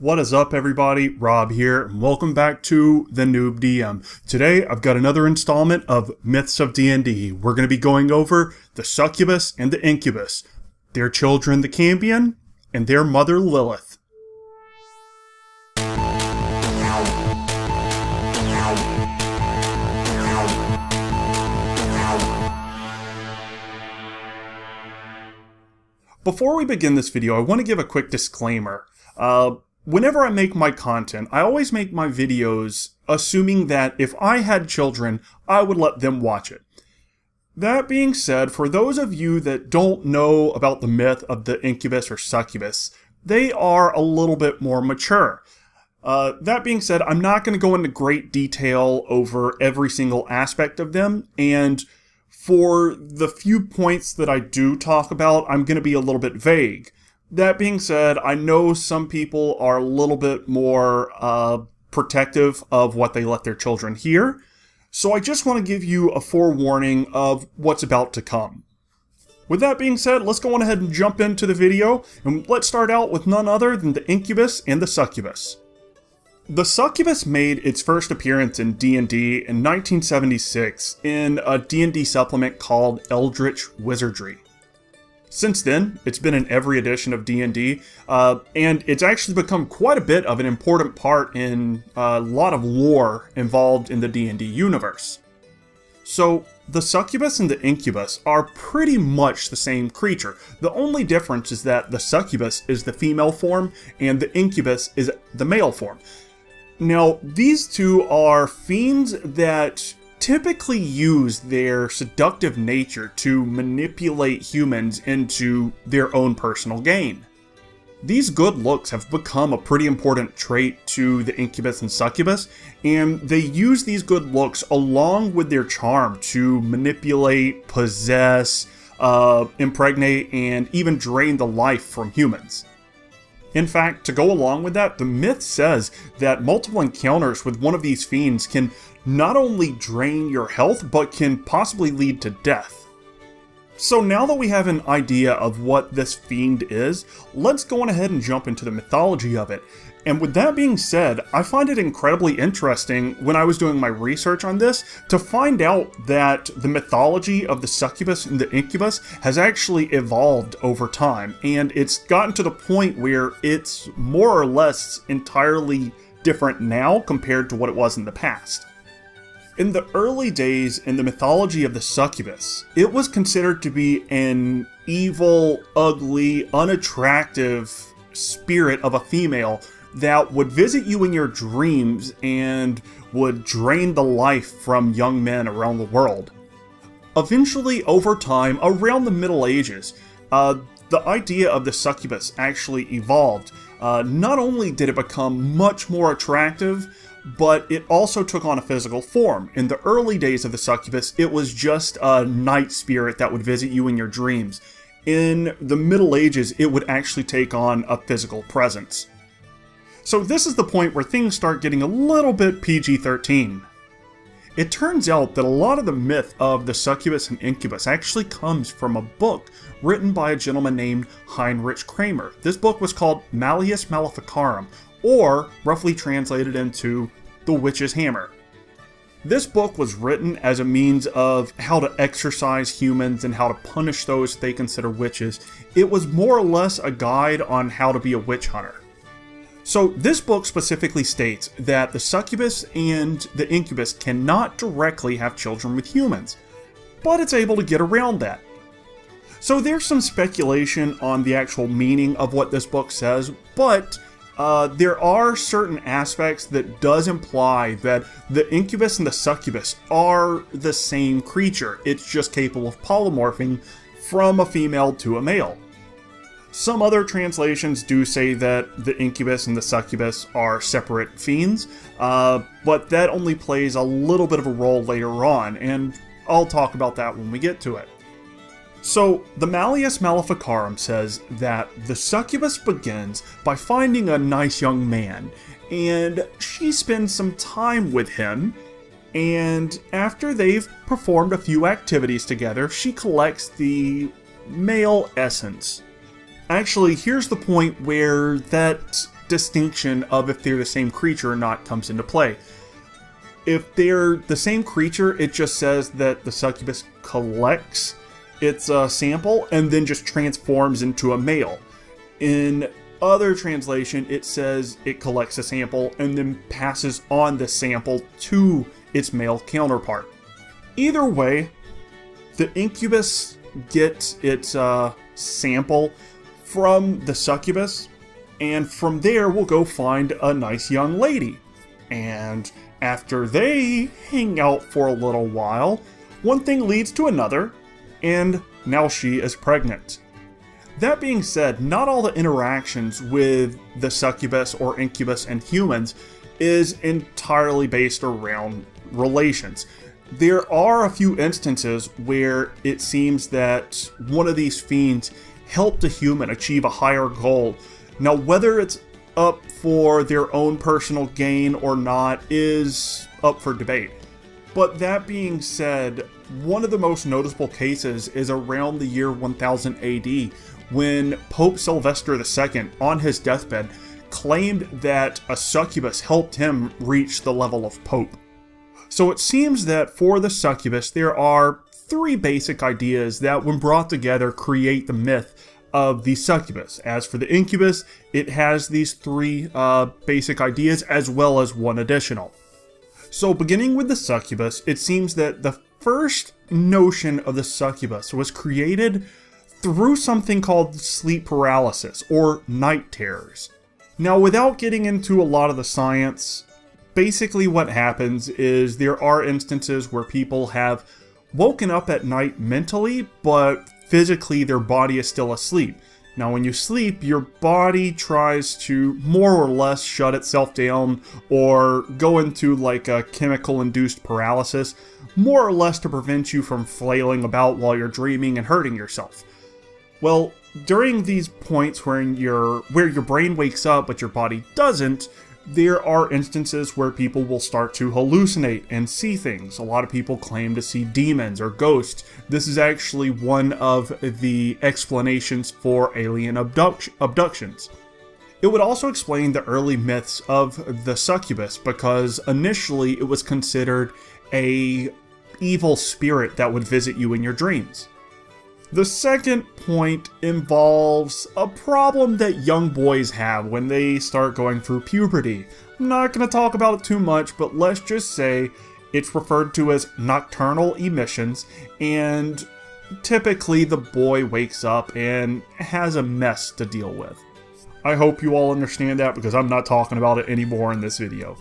What is up, everybody? Rob here, and welcome back to the Newb DM. Today, I've got another installment of Myths of D&D. We're going to be going over the Succubus and the Incubus, their children, the Cambion, and their mother, Lilith. Before we begin this video, I want to give a quick disclaimer. Whenever I make my content, I always make my videos assuming that if I had children, I would let them watch it. That being said, for those of you that don't know about the myth of the Incubus or Succubus, they are a little bit more mature. That being said, I'm not going to go into great detail over every single aspect of them, and for the few points that I do talk about, I'm going to be a little bit vague. That being said, I know some people are a little bit more protective of what they let their children hear, so I just want to give you a forewarning of what's about to come. With that being said, let's go on ahead and jump into the video, and let's start out with none other than the Incubus and the Succubus. The Succubus made its first appearance in D&D in 1976 in a D&D supplement called Eldritch Wizardry. Since then, it's been in every edition of D&D, and it's actually become quite a bit of an important part in a lot of lore involved in the D&D universe. So, the Succubus and the Incubus are pretty much the same creature. The only difference is that the Succubus is the female form, and the Incubus is the male form. Now, these two are fiends that typically use their seductive nature to manipulate humans into their own personal gain. These good looks have become a pretty important trait to the Incubus and Succubus, and they use these good looks along with their charm to manipulate, possess, impregnate, and even drain the life from humans. In fact, to go along with that, the myth says that multiple encounters with one of these fiends can not only drain your health, but can possibly lead to death. So now that we have an idea of what this fiend is, let's go on ahead and jump into the mythology of it. And with that being said, I find it incredibly interesting when I was doing my research on this to find out that the mythology of the Succubus and the Incubus has actually evolved over time, and it's gotten to the point where it's more or less entirely different now compared to what it was in the past. In the early days in the mythology of the Succubus, it was considered to be an evil, ugly, unattractive spirit of a female that would visit you in your dreams and would drain the life from young men around the world. Eventually, over time, around the Middle Ages, the idea of the Succubus actually evolved. Not only did it become much more attractive, but it also took on a physical form. In the early days of the Succubus, it was just a night spirit that would visit you in your dreams. In the Middle Ages, it would actually take on a physical presence. So this is the point where things start getting a little bit PG-13. It turns out that a lot of the myth of the Succubus and Incubus actually comes from a book written by a gentleman named Heinrich Kramer. This book was called Malleus Maleficarum, or roughly translated into The Witch's Hammer. This book was written as a means of how to exorcise humans and how to punish those they consider witches. It was more or less a guide on how to be a witch hunter. So this book specifically states that the Succubus and the Incubus cannot directly have children with humans, but it's able to get around that. So there's some speculation on the actual meaning of what this book says, but there are certain aspects that does imply that the Incubus and the Succubus are the same creature. It's just capable of polymorphing from a female to a male. Some other translations do say that the Incubus and the Succubus are separate fiends, but that only plays a little bit of a role later on, and I'll talk about that when we get to it. So, the Malleus Maleficarum says that the Succubus begins by finding a nice young man, and she spends some time with him, and after they've performed a few activities together, she collects the male essence. Actually, here's the point where that distinction of if they're the same creature or not comes into play. If they're the same creature, it just says that the succubus collects its sample and then just transforms into a male. In other translation, it says it collects a sample and then passes on the sample to its male counterpart. Either way, the incubus gets its sample from the succubus, and from there we'll go find a nice young lady. And after they hang out for a little while, one thing leads to another, and now she is pregnant. That being said, not all the interactions with the succubus or incubus and humans is entirely based around relations. There are a few instances where it seems that one of these fiends helped a human achieve a higher goal. Now, whether it's up for their own personal gain or not is up for debate. But that being said, one of the most noticeable cases is around the year 1000 AD, when Pope Sylvester II, on his deathbed, claimed that a succubus helped him reach the level of pope. So it seems that for the succubus, there are three basic ideas that, when brought together, create the myth of the succubus. As for the incubus, it has these three basic ideas as well as one additional. So beginning with the succubus, it seems that the first notion of the succubus was created through something called sleep paralysis or night terrors. Now, without getting into a lot of the science, basically what happens is there are instances where people have woken up at night mentally, but physically their body is still asleep. Now, when you sleep, your body tries to more or less shut itself down or go into like a chemical-induced paralysis, more or less to prevent you from flailing about while you're dreaming and hurting yourself. Well, during these points where your brain wakes up but your body doesn't, there are instances where people will start to hallucinate and see things. A lot of people claim to see demons or ghosts. This is actually one of the explanations for alien abductions. It would also explain the early myths of the succubus, because initially it was considered an evil spirit that would visit you in your dreams. The second point involves a problem that young boys have when they start going through puberty. I'm not going to talk about it too much, but let's just say it's referred to as nocturnal emissions, and typically the boy wakes up and has a mess to deal with. I hope you all understand that, because I'm not talking about it anymore in this video.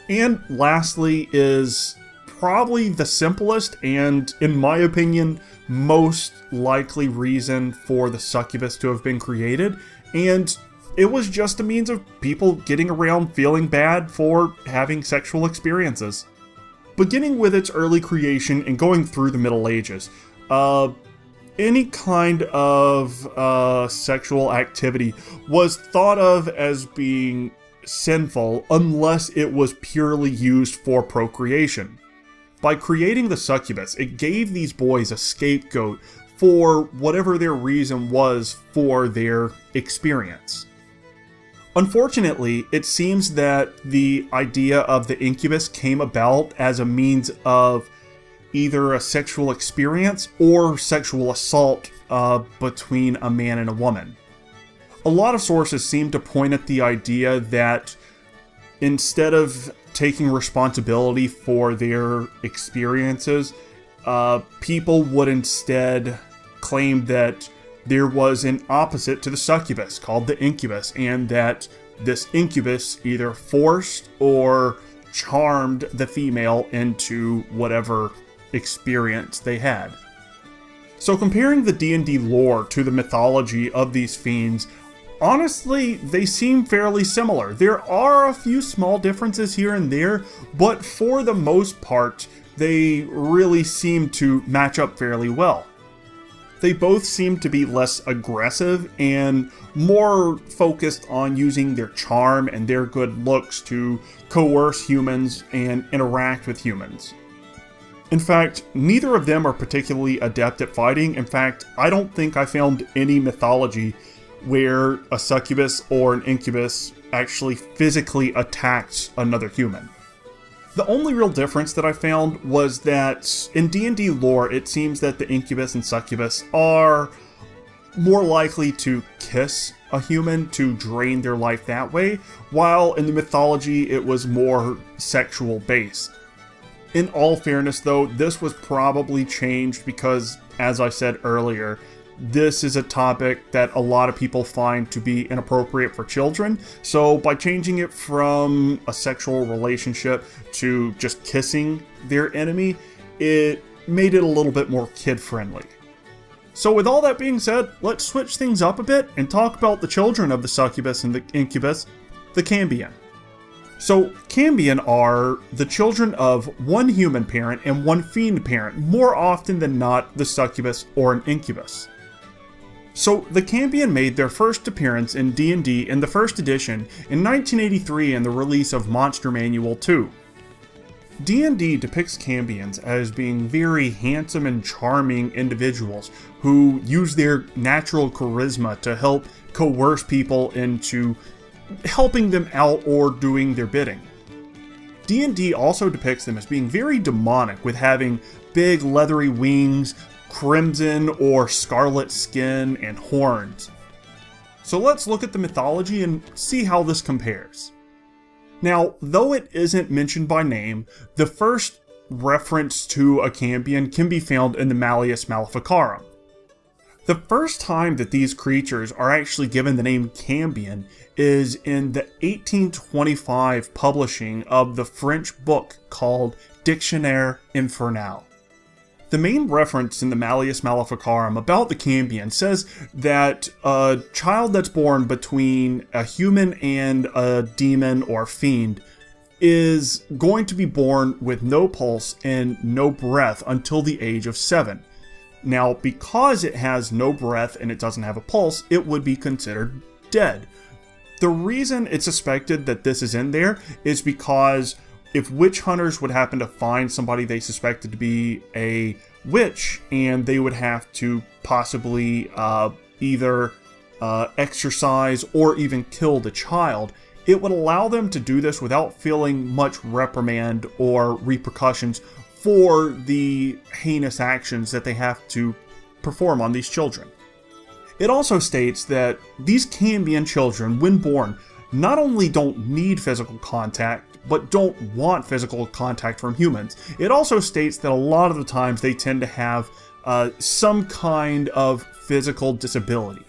And lastly is probably the simplest and, in my opinion, most likely reason for the succubus to have been created, and it was just a means of people getting around feeling bad for having sexual experiences. Beginning with its early creation and going through the Middle Ages, any kind of sexual activity was thought of as being sinful unless it was purely used for procreation. By creating the succubus, it gave these boys a scapegoat for whatever their reason was for their experience. Unfortunately, it seems that the idea of the incubus came about as a means of either a sexual experience or sexual assault between a man and a woman. A lot of sources seem to point at the idea that instead of taking responsibility for their experiences, people would instead claim that there was an opposite to the succubus called the incubus, and that this incubus either forced or charmed the female into whatever experience they had. So comparing the D&D lore to the mythology of these fiends, honestly, they seem fairly similar. There are a few small differences here and there, but for the most part, they really seem to match up fairly well. They both seem to be less aggressive and more focused on using their charm and their good looks to coerce humans and interact with humans. In fact, neither of them are particularly adept at fighting. In fact, I don't think I found any mythology where a succubus or an incubus actually physically attacks another human. The only real difference that I found was that in D&D lore, it seems that the incubus and succubus are more likely to kiss a human to drain their life that way, while in the mythology it was more sexual based. In all fairness though, this was probably changed because, as I said earlier, this is a topic that a lot of people find to be inappropriate for children, so by changing it from a sexual relationship to just kissing their enemy, it made it a little bit more kid-friendly. So with all that being said, let's switch things up a bit and talk about the children of the succubus and the incubus, the cambion. So cambion are the children of one human parent and one fiend parent, more often than not the succubus or an incubus. So the cambion made their first appearance in D&D in the first edition in 1983 in the release of Monster Manual 2. D&D depicts cambions as being very handsome and charming individuals who use their natural charisma to help coerce people into helping them out or doing their bidding. D&D also depicts them as being very demonic, with having big leathery wings, crimson or scarlet skin, and horns. So let's look at the mythology and see how this compares. Now, though it isn't mentioned by name, the first reference to a cambion can be found in the Malleus Maleficarum. The first time that these creatures are actually given the name cambion is in the 1825 publishing of the French book called Dictionnaire Infernal. The main reference in the Malleus Maleficarum about the cambion says that a child that's born between a human and a demon or fiend is going to be born with no pulse and no breath until the age of 7. Now, because it has no breath and it doesn't have a pulse, it would be considered dead. The reason it's suspected that this is in there is because if witch hunters would happen to find somebody they suspected to be a witch, and they would have to possibly either exorcise or even kill the child, it would allow them to do this without feeling much reprimand or repercussions for the heinous actions that they have to perform on these children. It also states that these cambion children, when born, not only don't need physical contact, but don't want physical contact from humans. It also states that a lot of the times they tend to have some kind of physical disability.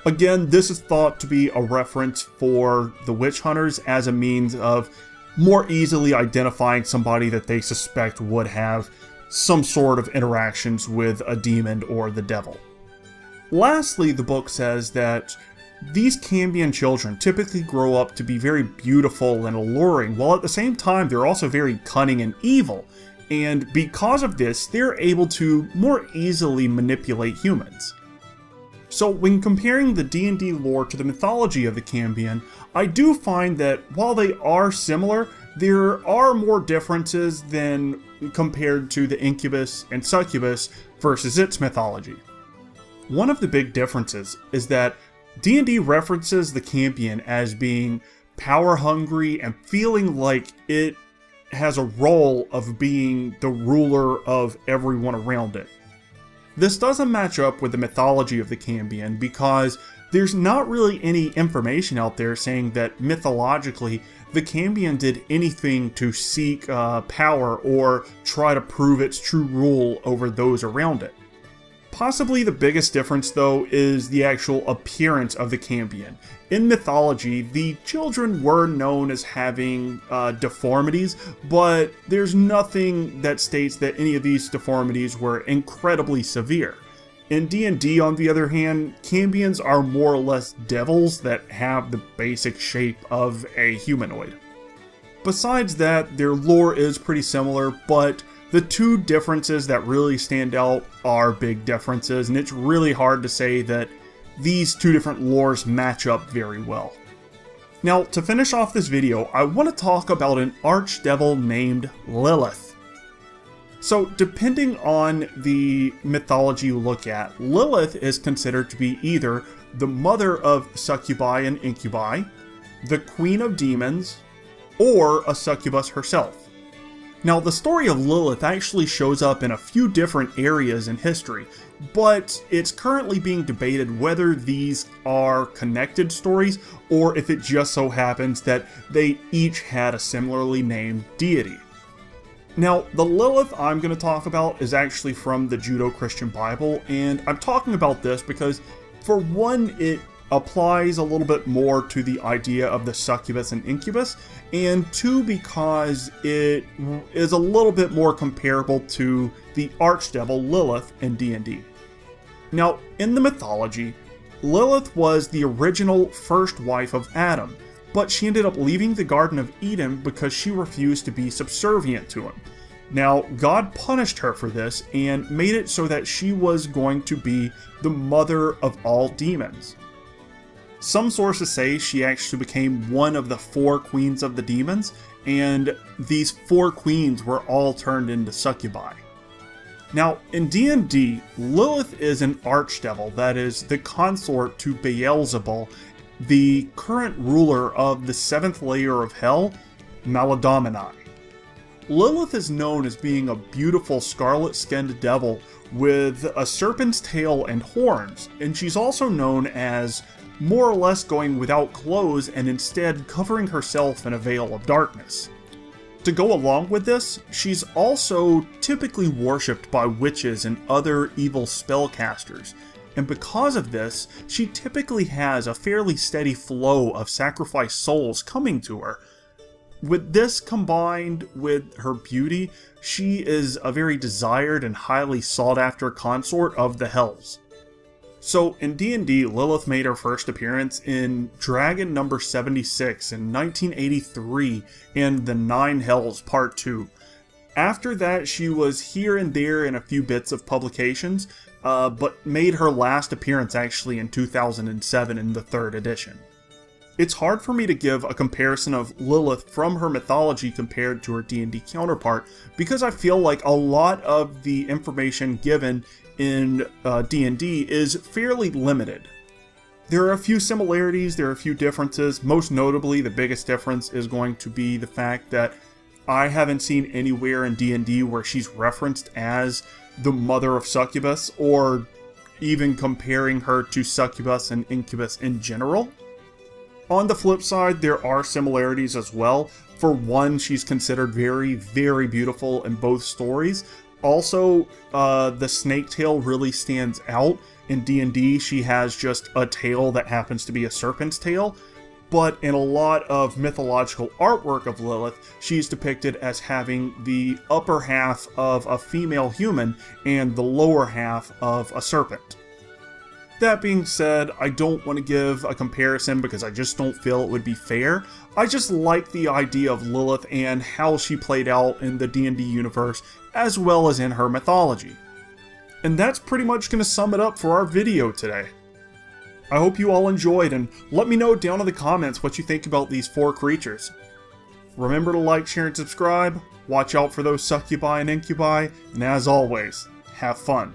Again, this is thought to be a reference for the witch hunters as a means of more easily identifying somebody that they suspect would have some sort of interactions with a demon or the devil. Lastly, the book says that these cambion children typically grow up to be very beautiful and alluring, while at the same time they're also very cunning and evil, and because of this, they're able to more easily manipulate humans. So when comparing the D&D lore to the mythology of the cambion, I do find that while they are similar, there are more differences than compared to the incubus and succubus versus its mythology. One of the big differences is that D&D references the cambion as being power-hungry and feeling like it has a role of being the ruler of everyone around it. This doesn't match up with the mythology of the cambion because there's not really any information out there saying that mythologically the cambion did anything to seek power or try to prove its true rule over those around it. Possibly the biggest difference, though, is the actual appearance of the cambion. In mythology, the children were known as having deformities, but there's nothing that states that any of these deformities were incredibly severe. In D&D, on the other hand, cambions are more or less devils that have the basic shape of a humanoid. Besides that, their lore is pretty similar, but the two differences that really stand out are big differences, and it's really hard to say that these two different lores match up very well. Now, to finish off this video, I want to talk about an archdevil named Lilith. So, depending on the mythology you look at, Lilith is considered to be either the mother of succubi and incubi, the queen of demons, or a succubus herself. Now, the story of Lilith actually shows up in a few different areas in history, but it's currently being debated whether these are connected stories or if it just so happens that they each had a similarly named deity. Now, the Lilith I'm going to talk about is actually from the Judeo-Christian Bible, and I'm talking about this because, for one, it applies a little bit more to the idea of the succubus and incubus, and two, because it is a little bit more comparable to the archdevil Lilith in D&D. Now, in the mythology, Lilith was the original first wife of Adam, but she ended up leaving the Garden of Eden because she refused to be subservient to him. Now, God punished her for this and made it so that she was going to be the mother of all demons. Some sources say she actually became one of the 4 queens of the demons, and these 4 queens were all turned into succubi. Now, in D&D, Lilith is an archdevil that is the consort to Beelzebul, the current ruler of the 7th layer of hell, Maladomini. Lilith is known as being a beautiful scarlet-skinned devil with a serpent's tail and horns, and she's also known as more or less going without clothes and instead covering herself in a veil of darkness. To go along with this, she's also typically worshipped by witches and other evil spellcasters, and because of this, she typically has a fairly steady flow of sacrificed souls coming to her. With this combined with her beauty, she is a very desired and highly sought after consort of the Hells. So in D&D, Lilith made her first appearance in Dragon number 76 in 1983 in the 9 Hells Part 2. After that, she was here and there in a few bits of publications, but made her last appearance actually in 2007 in the 3rd edition. It's hard for me to give a comparison of Lilith from her mythology compared to her D&D counterpart, because I feel like a lot of the information given in D&D is fairly limited. There are a few similarities, there are a few differences. Most notably, the biggest difference is going to be the fact that I haven't seen anywhere in D&D where she's referenced as the mother of Succubus, or even comparing her to Succubus and Incubus in general. On the flip side, there are similarities as well. For one, she's considered very, very beautiful in both stories. Also, the snake tail really stands out. In D&D, she has just a tail that happens to be a serpent's tail. But in a lot of mythological artwork of Lilith, she's depicted as having the upper half of a female human and the lower half of a serpent. That being said, I don't want to give a comparison because I just don't feel it would be fair. I just like the idea of Lilith and how she played out in the D&D universe as well as in her mythology. And that's pretty much going to sum it up for our video today. I hope you all enjoyed, and let me know down in the comments what you think about these 4 creatures. Remember to like, share, and subscribe, watch out for those succubi and incubi, and as always, have fun.